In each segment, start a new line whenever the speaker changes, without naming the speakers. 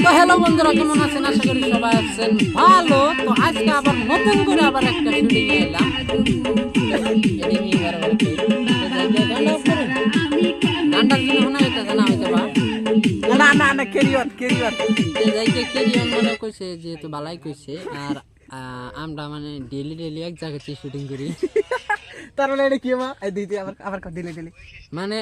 তো হ্যালো বন্ধুরা, কেমন আছেন? আশা করি সবাই আছেন ভালো। তো আজকে আবার নতুন করে আবার একটা শুটিং এলাম। গানটার জন্য শোনা যেতেছে না হয়তো বা
না ক্যারিয়ন
যাইকে কেরিয়ন মনে কইছে, যেহেতু বালাই কইছে। আর আমরা মানে ডেলি এক জায়গাতে শুটিং করি।
তার মানে এটা কি মা এই দিদি আবার ডেলি
মানে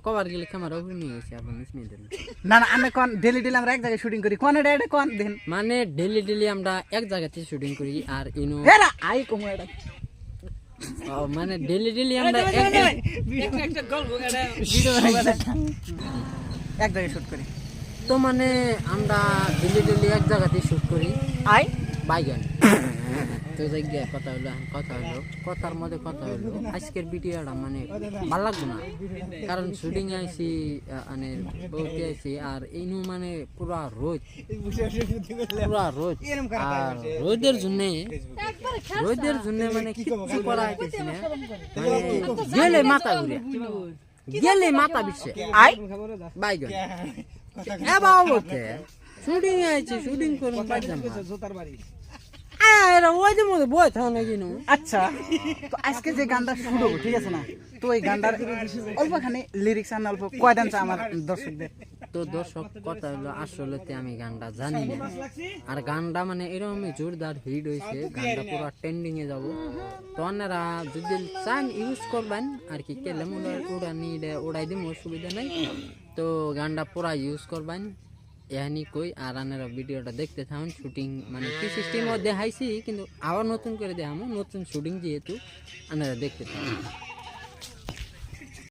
কবার গেলে ক্যামেরা উপরে নিয়ে গেছে আপনার নিয়ে দিলেন।
না আমি কোন ডেলি আমরা এক জায়গায় শুটিং করি কোন এটা কোন দিন
মানে ডেলি আমরা এক জায়গাতে শুটিং করি। আর ইনো
হেরা আই কমু এটা
মানে ডেলি আমরা
এক জায়গায় শুট করি।
তো মানে আমরা ডেলি এক জায়গাতে শুট করি
আই
বাইগান। তো জায়গায় কথার মধ্যে কথা হলো আজকের ভিডিওটা মানে ভালো লাগবে না, কারণ শুটিং আইছি মানে বলতে আইছি। আর এইনু মানে পুরা রোদ আর রোদের জন্য মানে কিছু করা হইতেছি না। মানে গেলে মাথা বিছে
আই
বাইগান এবার বলতে শুটিং আইছি, শুটিং করুন পাইলাম ওই যে মধ্যে বই থাও নাকি নো।
আচ্ছা, তো আজকে যে গানটা শুরু ঠিক আছে না, তো এই গানটার অল্পখানি লিরিক্স আর অল্প কয় ডান্স আমার দর্শকদের।
তো দর্শক কথা হলো আসলে আমি গানটা জানি না। আর গানটা মানে এরকম জোরদার হিট হয়েছে, গানটা পুরো ট্রেন্ডিং এ যাব। তো আপনারা যদি চান ইউজ করবেন আর কি, কেলে ওড়াই দিম, অসুবিধা নাই। তো গানটা পুরা ইউজ করবেন এহানি কই। আর আপনারা ভিডিওটা দেখতে থাকুন। শুটিং মানে কি সিস্টেমও দেখাইছি, কিন্তু আবার নতুন করে দেখামো, নতুন শুটিং যেহেতু আপনারা দেখতে থাকুন।